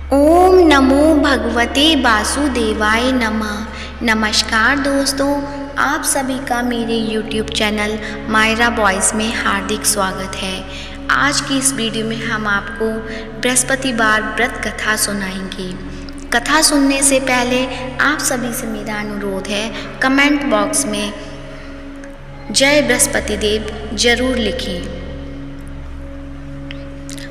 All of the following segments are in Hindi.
ओम नमो भगवते वासुदेवाय नमः। नमस्कार दोस्तों, आप सभी का मेरे YouTube चैनल मायरा बॉयज़ में हार्दिक स्वागत है। आज की इस वीडियो में हम आपको बृहस्पतिवार व्रत कथा सुनाएंगे। कथा सुनने से पहले आप सभी से मेरा अनुरोध है, कमेंट बॉक्स में जय बृहस्पति देव जरूर लिखें।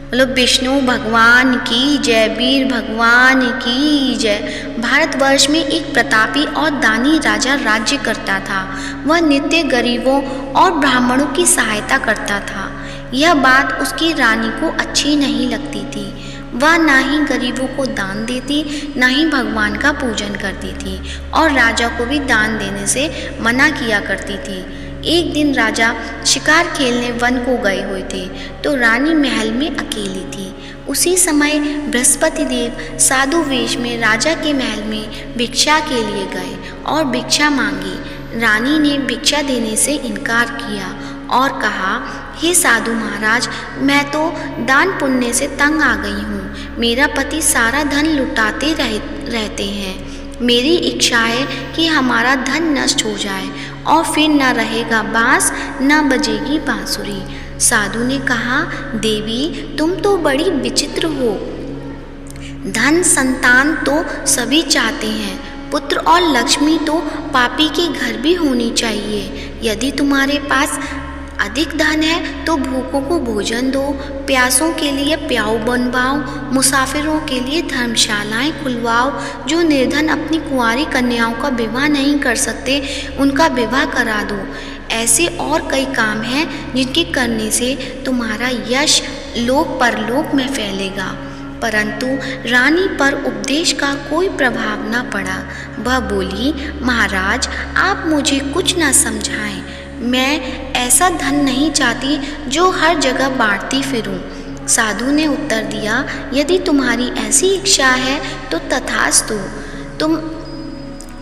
बोलो विष्णु भगवान की जय, वीर भगवान की जय। भारतवर्ष में एक प्रतापी और दानी राजा राज्य करता था। वह नित्य गरीबों और ब्राह्मणों की सहायता करता था। यह बात उसकी रानी को अच्छी नहीं लगती थी। वह ना ही गरीबों को दान देती, ना ही भगवान का पूजन करती थी और राजा को भी दान देने से मना किया करती थी। एक दिन राजा शिकार खेलने वन को गए हुए थे तो रानी महल में अकेली थी। उसी समय बृहस्पति देव साधु वेश में राजा के महल में भिक्षा के लिए गए और भिक्षा मांगी। रानी ने भिक्षा देने से इनकार किया और कहा, हे साधु महाराज, मैं तो दान पुण्य से तंग आ गई हूँ। मेरा पति सारा धन लुटाते रहते हैं। मेरी इच्छा है कि हमारा धन नष्ट हो जाए और फिर न रहेगा बांस न बजेगी बांसुरी। साधु ने कहा, देवी तुम तो बड़ी विचित्र हो। धन संतान तो सभी चाहते हैं, पुत्र और लक्ष्मी तो पापी के घर भी होनी चाहिए। यदि तुम्हारे पास अधिक धन है तो भूखों को भोजन दो, प्यासों के लिए प्याऊ बनवाओ, मुसाफिरों के लिए धर्मशालाएं खुलवाओ। जो निर्धन अपनी कुंवारी कन्याओं का विवाह नहीं कर सकते उनका विवाह करा दो। ऐसे और कई काम हैं जिनके करने से तुम्हारा यश लोक परलोक में फैलेगा। परंतु रानी पर उपदेश का कोई प्रभाव न पड़ा। वह बोली, महाराज आप मुझे कुछ न समझाएं। मैं ऐसा धन नहीं चाहती जो हर जगह बांटती फिरूं। साधु ने उत्तर दिया, यदि तुम्हारी ऐसी इच्छा है तो तथास्तु।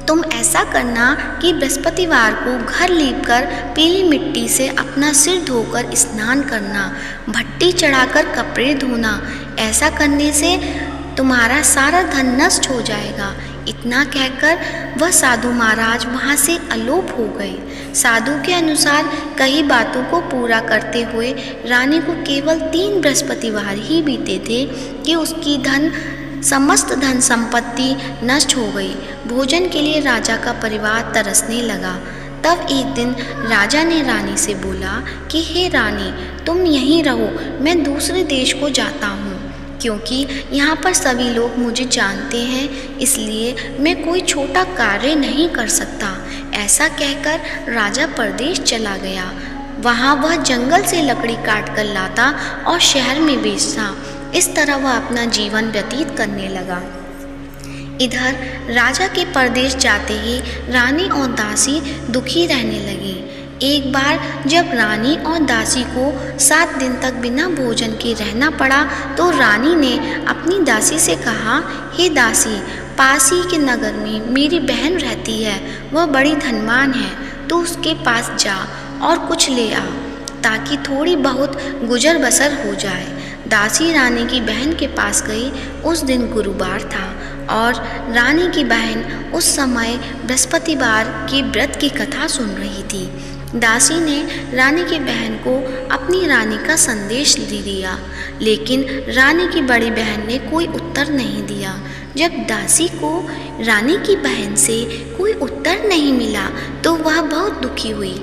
तुम ऐसा करना कि बृहस्पतिवार को घर लीपकर पीली मिट्टी से अपना सिर धोकर स्नान करना, भट्टी चढ़ाकर कपड़े धोना। ऐसा करने से तुम्हारा सारा धन नष्ट हो जाएगा। इतना कहकर वह साधु महाराज वहाँ से अलोप हो गए। साधु के अनुसार कई बातों को पूरा करते हुए रानी को केवल 3 बृहस्पतिवार ही बीते थे कि उसकी समस्त धन संपत्ति नष्ट हो गई। भोजन के लिए राजा का परिवार तरसने लगा। तब एक दिन राजा ने रानी से बोला कि हे रानी, तुम यहीं रहो, मैं दूसरे देश को जाता हूँ, क्योंकि यहाँ पर सभी लोग मुझे जानते हैं, इसलिए मैं कोई छोटा कार्य नहीं कर सकता। ऐसा कहकर राजा परदेश चला गया। वहाँ वह जंगल से लकड़ी काट कर लाता और शहर में बेचता। इस तरह वह अपना जीवन व्यतीत करने लगा। इधर राजा के परदेश जाते ही रानी और दासी दुखी रहने लगी। एक बार जब रानी और दासी को 7 दिन तक बिना भोजन के रहना पड़ा तो रानी ने अपनी दासी से कहा, हे दासी, पास ही के नगर में मेरी बहन रहती है, वह बड़ी धनवान है, तो उसके पास जा और कुछ ले आ ताकि थोड़ी बहुत गुजर बसर हो जाए। दासी रानी की बहन के पास गई। उस दिन गुरुवार था और रानी की बहन उस समय बृहस्पतिवार के व्रत की कथा सुन रही थी। दासी ने रानी की बहन को अपनी रानी का संदेश दे दिया, लेकिन रानी की बड़ी बहन ने कोई उत्तर नहीं दिया। जब दासी को रानी की बहन से कोई उत्तर नहीं मिला तो वह बहुत दुखी हुई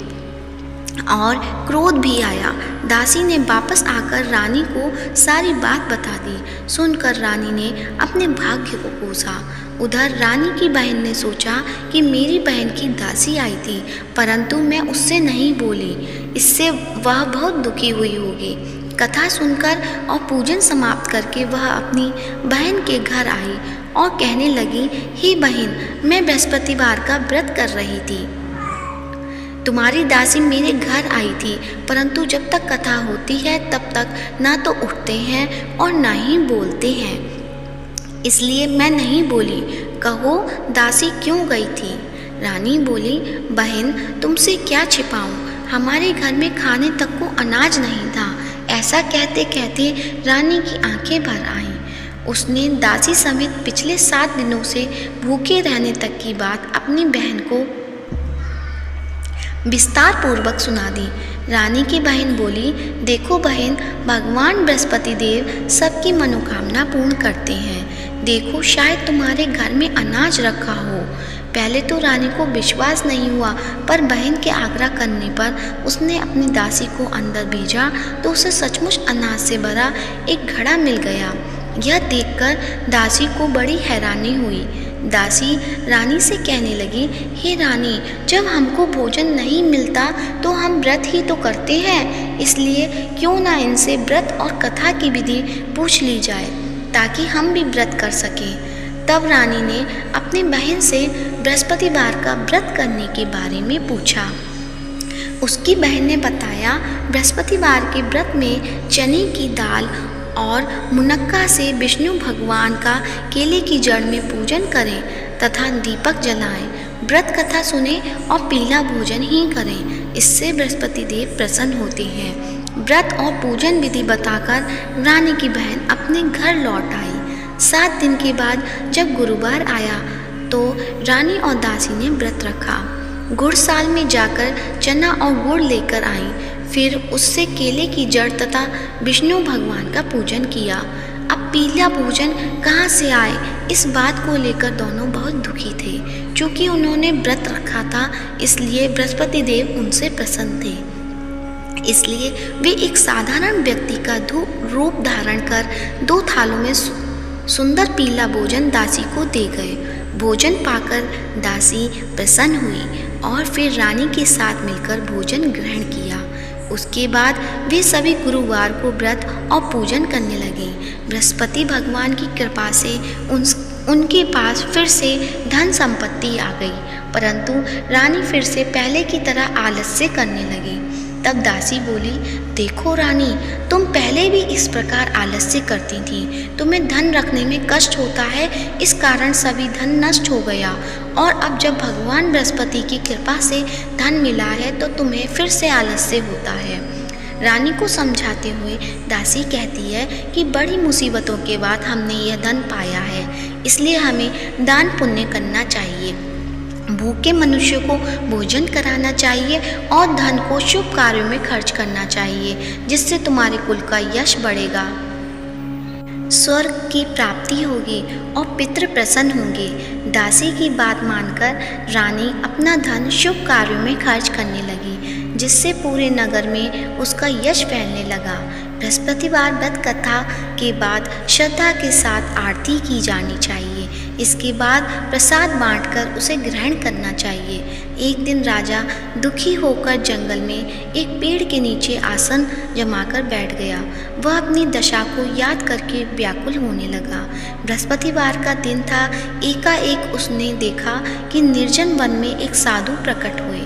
और क्रोध भी आया। दासी ने वापस आकर रानी को सारी बात बता दी। सुनकर रानी ने अपने भाग्य को कोसा। उधर रानी की बहन ने सोचा कि मेरी बहन की दासी आई थी, परंतु मैं उससे नहीं बोली, इससे वह बहुत दुखी हुई होगी। कथा सुनकर और पूजन समाप्त करके वह अपनी बहन के घर आई और कहने लगी, हे बहन, मैं बृहस्पतिवार का व्रत कर रही थी। तुम्हारी दासी मेरे घर आई थी, परंतु जब तक कथा होती है तब तक ना तो उठते हैं और ना ही बोलते हैं, इसलिए मैं नहीं बोली। कहो दासी क्यों गई थी? रानी बोली, बहन तुमसे क्या छिपाऊं, हमारे घर में खाने तक को अनाज नहीं था। ऐसा कहते कहते रानी की आंखें भर आईं। उसने दासी समेत पिछले 7 दिनों से भूखे रहने तक की बात अपनी बहन को विस्तार पूर्वक सुना दी। रानी की बहन बोली, देखो बहन, भगवान बृहस्पति देव सबकी मनोकामना पूर्ण करते हैं। देखो, शायद तुम्हारे घर में अनाज रखा हो। पहले तो रानी को विश्वास नहीं हुआ, पर बहन के आग्रह करने पर उसने अपनी दासी को अंदर भेजा तो उसे सचमुच अनाज से भरा एक घड़ा मिल गया। यह देखकर दासी को बड़ी हैरानी हुई। दासी रानी से कहने लगी, हे रानी, जब हमको भोजन नहीं मिलता तो हम व्रत ही तो करते हैं, इसलिए क्यों ना इनसे व्रत और कथा की विधि पूछ ली जाए ताकि हम भी व्रत कर सकें। तब रानी ने अपनी बहन से बृहस्पतिवार का व्रत करने के बारे में पूछा। उसकी बहन ने बताया, बृहस्पतिवार के व्रत में चने की दाल और मुनक्का से विष्णु भगवान का केले की जड़ में पूजन करें तथा दीपक जलाएं, व्रत कथा सुने और पीला भोजन ही करें। इससे बृहस्पति देव प्रसन्न होते हैं। व्रत और पूजन विधि बताकर रानी की बहन अपने घर लौट आई। 7 दिन के बाद जब गुरुवार आया तो रानी और दासी ने व्रत रखा। गुड़साल में जाकर चना और गुड़ लेकर आई, फिर उससे केले की जड़ तथा विष्णु भगवान का पूजन किया। अब पीला भोजन कहाँ से आए, इस बात को लेकर दोनों बहुत दुखी थे। क्योंकि उन्होंने व्रत रखा था, इसलिए बृहस्पति देव उनसे प्रसन्न थे। इसलिए वे एक साधारण व्यक्ति का रूप धारण कर 2 थालों में सुंदर पीला भोजन दासी को दे गए। भोजन पाकर दासी प्रसन्न हुई और फिर रानी के साथ मिलकर भोजन ग्रहण किया। उसके बाद वे सभी गुरुवार को व्रत और पूजन करने लगे। बृहस्पति भगवान की कृपा से उनके पास फिर से धन संपत्ति आ गई, परंतु रानी फिर से पहले की तरह आलस्य करने लगी। तब दासी बोली, देखो रानी, तुम पहले भी इस प्रकार आलस्य करती थी। तुम्हें धन रखने में कष्ट होता है, इस कारण सभी धन नष्ट हो गया, और अब जब भगवान बृहस्पति की कृपा से धन मिला है तो तुम्हें फिर से आलस्य होता है। रानी को समझाते हुए दासी कहती है कि बड़ी मुसीबतों के बाद हमने यह धन पाया है, इसलिए हमें दान पुण्य करना चाहिए, भूखे मनुष्य को भोजन कराना चाहिए और धन को शुभ कार्यों में खर्च करना चाहिए, जिससे तुम्हारे कुल का यश बढ़ेगा, स्वर्ग की प्राप्ति होगी और पितृ प्रसन्न होंगे। दासी की बात मानकर रानी अपना धन शुभ कार्यों में खर्च करने लगी, जिससे पूरे नगर में उसका यश फैलने लगा। बृहस्पतिवार व्रत कथा के बाद श्रद्धा के साथ आरती की जानी चाहिए। इसके बाद प्रसाद बांटकर उसे ग्रहण करना चाहिए। एक दिन राजा दुखी होकर जंगल में एक पेड़ के नीचे आसन जमाकर बैठ गया। वह अपनी दशा को याद करके व्याकुल होने लगा। बृहस्पतिवार का दिन था। एकाएक उसने देखा कि निर्जन वन में एक साधु प्रकट हुए।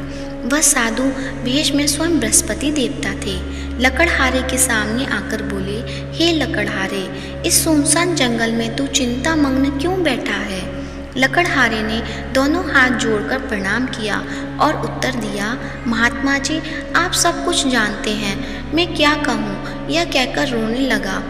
वह साधु वेश में स्वयं बृहस्पति देवता थे। लकड़हारे के सामने आकर बोले, हे लकड़हारे, इस सुनसान जंगल में तू चिंता मग्न क्यों बैठा है? लकड़हारे ने दोनों हाथ जोड़कर प्रणाम किया और उत्तर दिया, महात्मा जी, आप सब कुछ जानते हैं, मैं क्या कहूँ? यह कहकर रोने लगा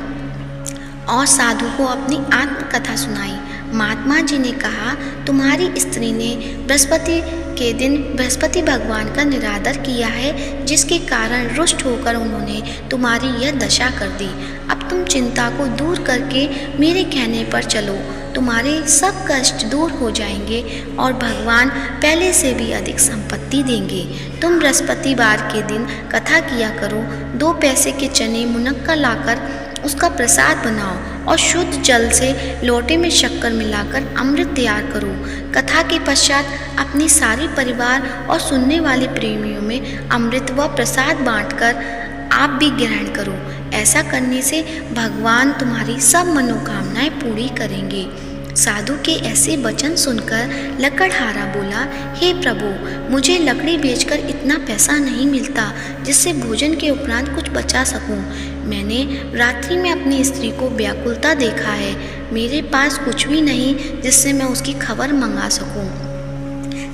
और साधु को अपनी आत्मकथा सुनाई। महात्मा जी ने कहा, तुम्हारी स्त्री ने बृहस्पति के दिन बृहस्पति भगवान का निरादर किया है, जिसके कारण रुष्ट होकर उन्होंने तुम्हारी यह दशा कर दी। अब तुम चिंता को दूर करके मेरे कहने पर चलो, तुम्हारे सब कष्ट दूर हो जाएंगे और भगवान पहले से भी अधिक संपत्ति देंगे। तुम बृहस्पतिवार के दिन कथा किया करो। 2 पैसे के चने मुनक्का लाकर उसका प्रसाद बनाओ और शुद्ध जल से लोटे में शक्कर मिलाकर अमृत तैयार करो। कथा के पश्चात अपने सारे परिवार और सुनने वाले प्रेमियों में अमृत व प्रसाद बांटकर आप भी ग्रहण करो। ऐसा करने से भगवान तुम्हारी सब मनोकामनाएं पूरी करेंगे। साधु के ऐसे वचन सुनकर लकड़हारा बोला, हे प्रभु, मुझे लकड़ी बेचकर इतना पैसा नहीं मिलता जिससे भोजन के उपरांत कुछ बचा सकूं। मैंने रात्रि में अपनी स्त्री को व्याकुलता देखा है। मेरे पास कुछ भी नहीं जिससे मैं उसकी खबर मंगा सकूं।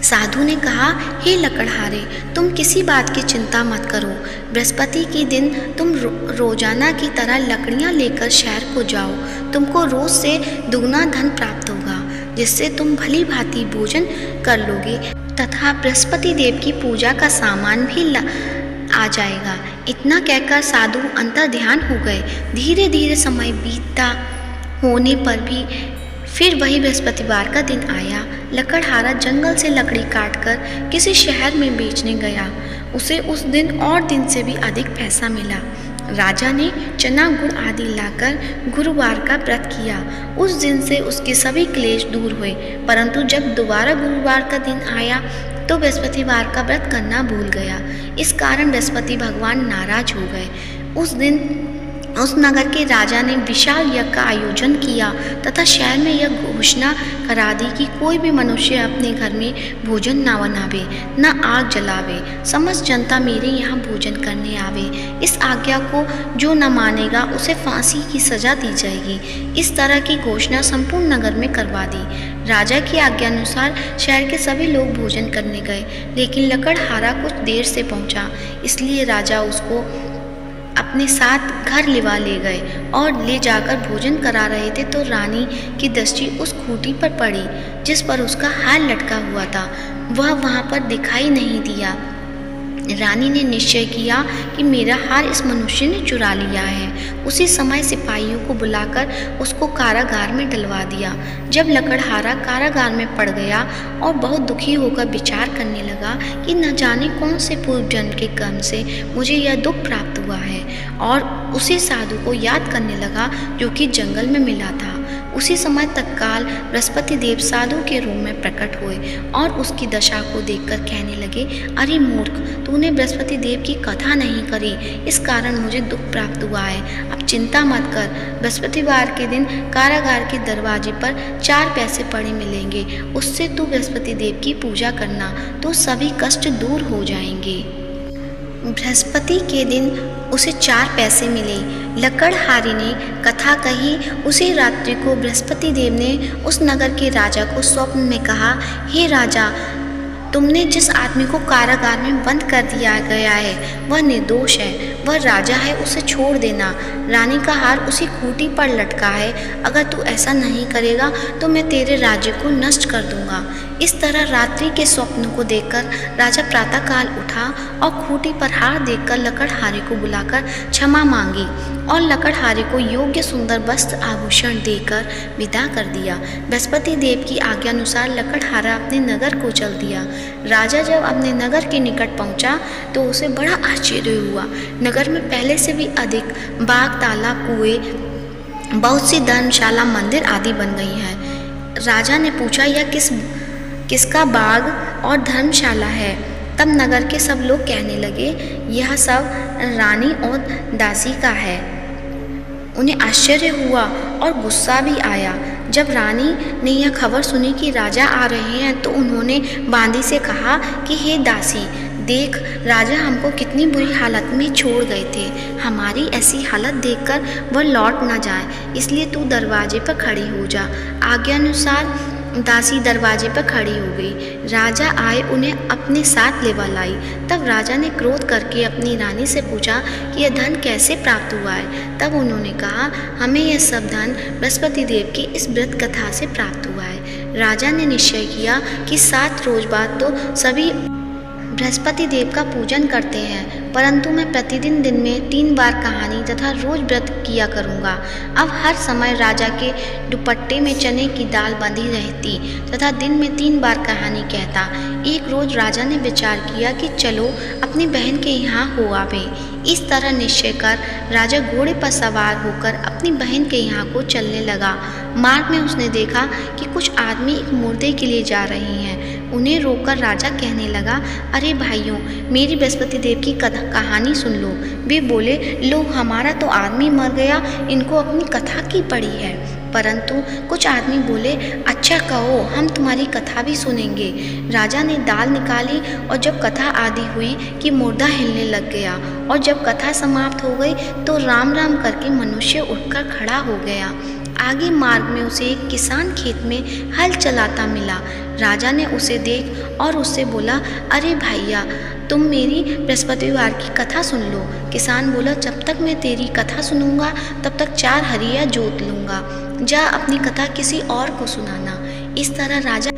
साधु ने कहा, हे लकड़हारे, तुम किसी बात की चिंता मत करो। बृहस्पति के दिन तुम रोजाना की तरह लकड़ियां लेकर शहर को जाओ। तुमको रोज से दुगना धन प्राप्त होगा, जिससे तुम भली भांति भोजन कर लोगे तथा बृहस्पति देव की पूजा का सामान भी आ जाएगा। इतना कहकर साधु अंतर ध्यान हो गए। धीरे धीरे समय बीतता होने पर भी फिर वही बृहस्पतिवार का दिन आया। लकड़हारा जंगल से लकड़ी काटकर किसी शहर में बेचने गया। उसे उस दिन और दिन से भी अधिक पैसा मिला। राजा ने चना गुड़ आदि लाकर गुरुवार का व्रत किया। उस दिन से उसके सभी क्लेश दूर हुए। परंतु जब दोबारा गुरुवार का दिन आया तो बृहस्पतिवार का व्रत करना भूल गया। इस कारण बृहस्पति भगवान नाराज हो गए। उस दिन उस नगर के राजा ने विशाल यज्ञ का आयोजन किया तथा शहर में यह घोषणा करा दी कि कोई भी मनुष्य अपने घर में भोजन न बनावे, न आग जलावे। समस्त जनता मेरे यहाँ भोजन करने आवे। इस आज्ञा को जो न मानेगा उसे फांसी की सजा दी जाएगी। इस तरह की घोषणा संपूर्ण नगर में करवा दी। राजा की आज्ञा अनुसार शहर के सभी लोग भोजन करने गए, लेकिन लकड़हारा कुछ देर से पहुंचा। इसलिए राजा उसको अपने साथ घर लिवा ले गए और ले जाकर भोजन करा रहे थे तो रानी की दृष्टि उस खूंटी पर पड़ी जिस पर उसका हार लटका हुआ था। वह वहां पर दिखाई नहीं दिया। रानी ने निश्चय किया कि मेरा हार इस मनुष्य ने चुरा लिया है। उसी समय सिपाहियों को बुलाकर उसको कारागार में डलवा दिया। जब लकड़हारा कारागार में पड़ गया और बहुत दुखी होकर विचार करने लगा कि न जाने कौन से पूर्व जन्म के कर्म से मुझे यह दुख प्राप्त हुआ है, और उसी साधु को याद करने लगा जो कि जंगल में मिला था। उसी समय तत्काल बृहस्पति देव साधु के रूप में प्रकट हुए और उसकी दशा को देखकर कहने लगे, अरे मूर्ख, तूने बृहस्पति देव की कथा नहीं करी, इस कारण मुझे दुख प्राप्त हुआ है। अब चिंता मत कर। बृहस्पतिवार के दिन कारागार के दरवाजे पर 4 पैसे पड़े मिलेंगे। उससे तू बृहस्पति देव की पूजा करना तो सभी कष्ट दूर हो जाएंगे। बृहस्पति के दिन उसे 4 पैसे मिले। लकड़हारे ने कथा कही। उसी रात्रि को बृहस्पति देव ने उस नगर के राजा को स्वप्न में कहा, हे राजा, तुमने जिस आदमी को कारागार में बंद कर दिया गया है वह निर्दोष है, वह राजा है, उसे छोड़ देना। रानी का हार उसी खूंटी पर लटका है। अगर तू ऐसा नहीं करेगा तो मैं तेरे राज्य को नष्ट कर दूंगा। इस तरह रात्रि के स्वप्न को देखकर राजा प्रातःकाल उठा और खूंटी पर हार देखकर लकड़हारे को बुलाकर क्षमा मांगी और लकड़हारे को योग्य सुंदर वस्त्र आभूषण देकर विदा कर दिया। बृहस्पति देव की आज्ञा अनुसार लकड़हारा अपने नगर को चल दिया। राजा जब अपने नगर के निकट पहुंचा तो उसे बड़ा आश्चर्य हुआ। नगर में पहले से भी अधिक बाग, तालाब, कुएं, बहुत सी धर्मशाला, मंदिर आदि बन गई हैं। राजा ने पूछा, यह किसका बाग और धर्मशाला है? तब नगर के सब लोग कहने लगे, यह सब रानी और दासी का है। उन्हें आश्चर्य हुआ और गुस्सा भी आया। जब रानी ने यह खबर सुनी कि राजा आ रहे हैं तो उन्होंने बांदी से कहा कि हे दासी, देख, राजा हमको कितनी बुरी हालत में छोड़ गए थे। हमारी ऐसी हालत देखकर वह लौट ना जाए, इसलिए तू दरवाजे पर खड़ी हो जा। आज्ञानुसार दासी दरवाजे पर खड़ी हो गई। राजा आए, उन्हें अपने साथ लेवा लाई। तब राजा ने क्रोध करके अपनी रानी से पूछा कि यह धन कैसे प्राप्त हुआ है। तब उन्होंने कहा, हमें यह सब धन बृहस्पति देव की इस व्रत कथा से प्राप्त हुआ है। राजा ने निश्चय किया कि 7 रोज बाद तो सभी बृहस्पति देव का पूजन करते हैं, परंतु मैं प्रतिदिन दिन में 3 बार कहानी तथा रोज व्रत किया करूँगा। अब हर समय राजा के दुपट्टे में चने की दाल बंधी रहती तथा दिन में 3 बार कहानी कहता। एक रोज राजा ने विचार किया कि चलो अपनी बहन के यहाँ हो आवे। इस तरह निश्चय कर राजा घोड़े पर सवार होकर अपनी बहन के यहाँ को चलने लगा। मार्ग में उसने देखा कि कुछ आदमी एक मुर्दे के लिए जा रहे हैं। उन्हें रोककर राजा कहने लगा, अरे भाइयों, मेरी बृहस्पति देव की कहानी सुन लो। वे बोले, लो, हमारा तो आदमी मर गया, इनको अपनी कथा की पड़ी है। परंतु कुछ आदमी बोले, अच्छा कहो, हम तुम्हारी कथा भी सुनेंगे। राजा ने दाल निकाली और जब कथा आदि हुई कि मुर्दा हिलने लग गया, और जब कथा समाप्त हो गई तो राम राम करके मनुष्य उठकर खड़ा हो गया। आगे मार्ग में उसे एक किसान खेत में हल चलाता मिला। राजा ने उसे देख और उससे बोला, अरे भैया, तुम मेरी बृहस्पतिवार की कथा सुन लो। किसान बोला, जब तक मैं तेरी कथा सुनूंगा तब तक 4 हरिया जोत लूँगा। जा अपनी कथा किसी और को सुनाना। इस तरह राजा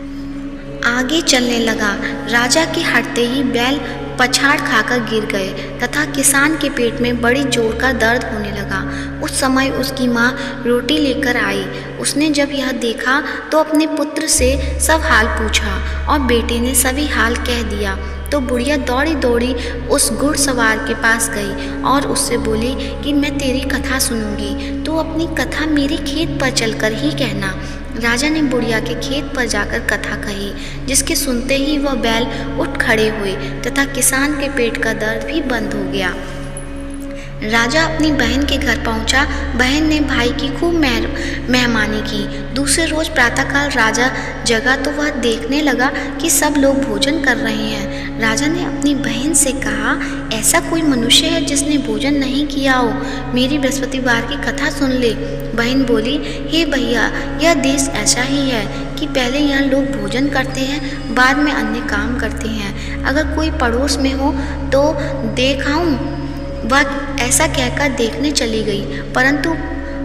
आगे चलने लगा। राजा के हटते ही बैल पछाड़ खाकर गिर गए तथा किसान के पेट में बड़ी जोर का दर्द होने लगा। उस समय उसकी माँ रोटी लेकर आई। उसने जब यह देखा तो अपने पुत्र से सब हाल पूछा और बेटे ने सभी हाल कह दिया। तो बुढ़िया दौड़ी दौड़ी उस घुड़सवार के पास गई और उससे बोली कि मैं तेरी कथा सुनूंगी, तो अपनी कथा मेरे खेत पर चलकर ही कहना। राजा ने बुढ़िया के खेत पर जाकर कथा कही, जिसके सुनते ही वह बैल उठ खड़े हुए तथा किसान के पेट का दर्द भी बंद हो गया। राजा अपनी बहन के घर पहुंचा। बहन ने भाई की खूब मेहमानी की। दूसरे रोज प्रातःकाल राजा जगा तो वह देखने लगा कि सब लोग भोजन कर रहे हैं। राजा ने अपनी बहन से कहा, ऐसा कोई मनुष्य है जिसने भोजन नहीं किया हो? मेरी बृहस्पतिवार की कथा सुन ले। बहन बोली, हे भैया, यह देश ऐसा ही है कि पहले यहाँ लोग भोजन करते हैं, बाद में अन्य काम करते हैं। अगर कोई पड़ोस में हो तो देख आऊं। वह ऐसा कहकर देखने चली गई, परंतु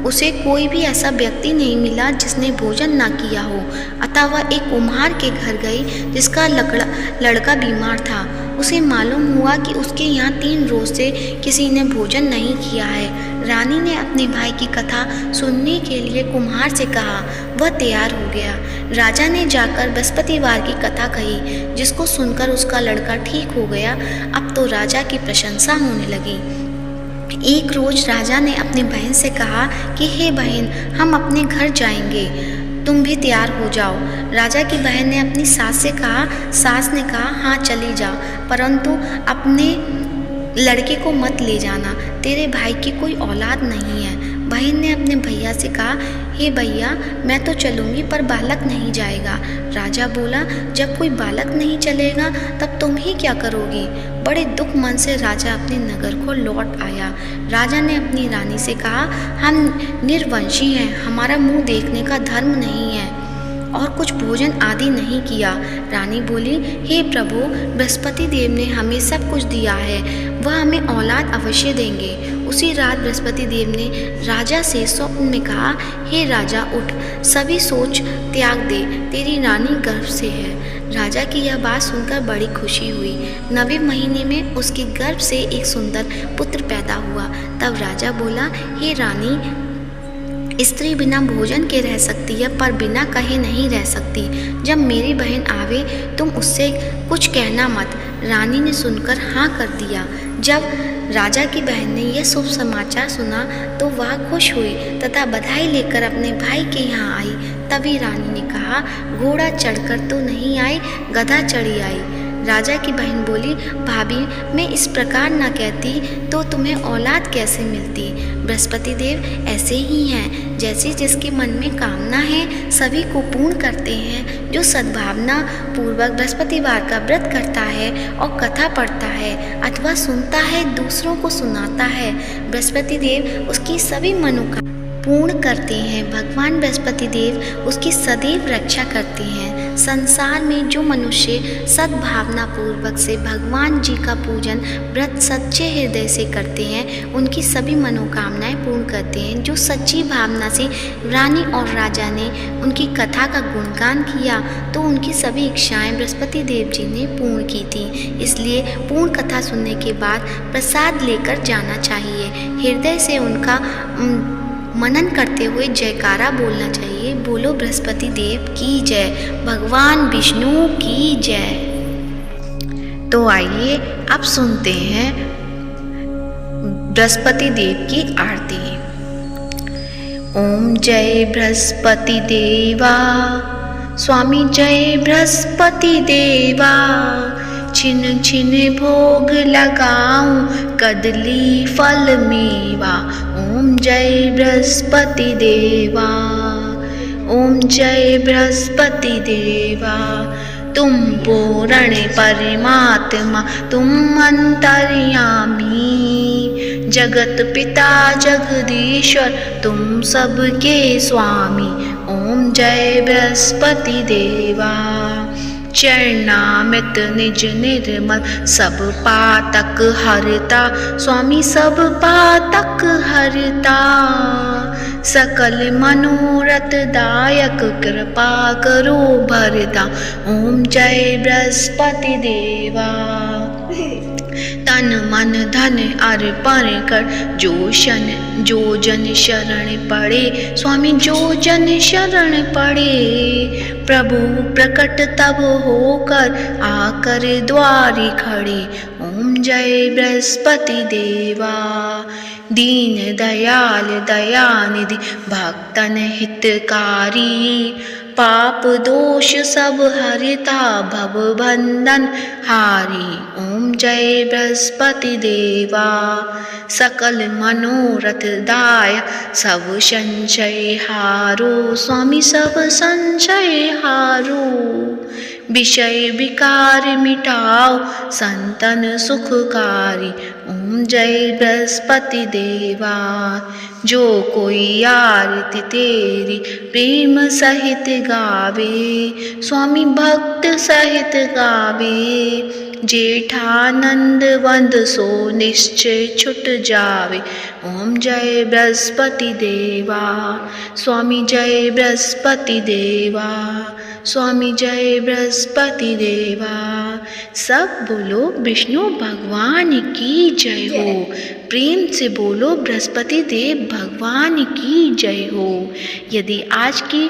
उसे कोई भी ऐसा व्यक्ति नहीं मिला जिसने भोजन ना किया हो। अतः वह एक कुम्हार के घर गई जिसका लड़का बीमार था। उसे मालूम हुआ कि उसके यहाँ 3 रोज से किसी ने भोजन नहीं किया है। रानी ने अपने भाई की कथा सुनने के लिए कुम्हार से कहा। वह तैयार हो गया। राजा ने जाकर बृहस्पतिवार की कथा कही, जिसको सुनकर उसका लड़का ठीक हो गया। अब तो राजा की प्रशंसा होने लगी। एक रोज राजा ने अपनी बहन से कहा कि हे बहन, हम अपने घर जाएंगे, तुम भी तैयार हो जाओ। राजा की बहन ने अपनी सास से कहा। सास ने कहा, हाँ चली जा, परंतु अपने लड़के को मत ले जाना, तेरे भाई की कोई औलाद नहीं है। बहन ने अपने भैया से कहा, हे भैया, मैं तो चलूँगी पर बालक नहीं जाएगा। राजा बोला, जब कोई बालक नहीं चलेगा तब तुम ही क्या करोगी? बड़े दुख मन से राजा अपने नगर को लौट आया। राजा ने अपनी रानी से कहा, हम निर्वंशी हैं, हमारा मुंह देखने का धर्म नहीं है और कुछ भोजन आदि नहीं किया। रानी बोली, हे प्रभु, बृहस्पति देव ने हमें सब कुछ दिया है, वह हमें औलाद अवश्य देंगे। उसी रात बृहस्पति देव ने राजा से स्वप्न में कहा, हे राजा, उठ, सभी सोच त्याग दे, तेरी रानी गर्भ से है। राजा की यह बात सुनकर बड़ी खुशी हुई। 9वें महीने में उसके गर्भ से एक सुंदर पुत्र पैदा हुआ। तब राजा बोला, हे रानी, स्त्री बिना भोजन के रह सकती है पर बिना कहे नहीं रह सकती। जब मेरी बहन आवे तुम उससे कुछ कहना मत। रानी ने सुनकर हाँ कर दिया। जब राजा की बहन ने यह शुभ समाचार सुना तो वह खुश हुई तथा बधाई लेकर अपने भाई के यहाँ आई। तभी रानी ने कहा, घोड़ा चढ़कर तो नहीं आई, गधा चढ़ी आई। राजा की बहन बोली, भाभी, मैं इस प्रकार न कहती तो तुम्हें औलाद कैसे मिलती? बृहस्पति देव ऐसे ही हैं, जैसे जिसके मन में कामना है सभी को पूर्ण करते हैं। जो सद्भावना पूर्वक बृहस्पतिवार का व्रत करता है और कथा पढ़ता है अथवा सुनता है, दूसरों को सुनाता है, बृहस्पति देव उसकी सभी मनोकामना पूर्ण करते हैं। भगवान बृहस्पति देव उसकी सदैव रक्षा करते हैं। संसार में जो मनुष्य सद्भावना पूर्वक से भगवान जी का पूजन व्रत सच्चे हृदय से करते हैं, उनकी सभी मनोकामनाएं पूर्ण करते हैं। जो सच्ची भावना से रानी और राजा ने उनकी कथा का गुणगान किया तो उनकी सभी इच्छाएं बृहस्पति देव जी ने पूर्ण की थी। इसलिए पूर्ण कथा सुनने के बाद प्रसाद लेकर जाना चाहिए। हृदय से उनका मनन करते हुए जयकारा बोलना चाहिए। बोलो बृहस्पति देव की जय, भगवान विष्णु की जय। तो आइए अब सुनते हैं बृहस्पति देव की आरती। ओम जय बृहस्पति देवा, स्वामी जय बृहस्पति देवा। छिन छिन भोग लगाऊं, कदली फल मेवा। ओम जय बृहस्पति देवा, ओम जय बृहस्पति देवा। तुम पूर्ण परमात्मा, तुम अंतर्यामी, जगत पिता जगदीश्वर तुम सबके स्वामी, ओम जय बृहस्पति देवा। चरणामृत निज निर्मल सब पातक हरता, स्वामी सब पातक हरता। सकल मनोरथ दायक कृपा करो भरता, ओम जय बृहस्पति देवा। तन मन धन अर्पण कर जो जन शरण पड़े, स्वामी जो जन शरण पड़े। प्रभु प्रकट तब होकर आकर द्वारी खड़े, ओम जय बृहस्पति देवा। दीन दयाल दयानिधि भक्तन हितकारी, पाप दोष सब हरता भव बंधन हारी, ओम जय बृहस्पति देवा। सकल मनोरथ दाय सब संशय हारो, स्वामी सब संशय हारो। विषय विकार मिटाओ संतन सुखकारी, ओम जय बृहस्पति देवा। जो कोई आरती तेरी प्रेम सहित गावे, स्वामी भक्त सहित गावे। जेठानंद वंद सो निश्चय छुट जावे, ओम जय बृहस्पति देवा। स्वामी जय बृहस्पति देवा, स्वामी जय बृहस्पति देवा। सब बोलो विष्णु भगवान की जय हो। प्रेम से बोलो बृहस्पति देव भगवान की जय हो। यदि आज की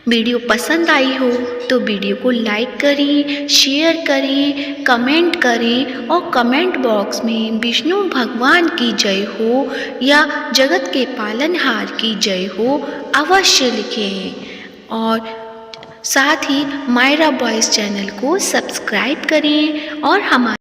वीडियो पसंद आई हो तो वीडियो को लाइक करें, शेयर करें, कमेंट करें और कमेंट बॉक्स में विष्णु भगवान की जय हो या जगत के पालनहार की जय हो अवश्य लिखें। और साथ ही मायरा बॉयज़ चैनल को सब्सक्राइब करें और हमारे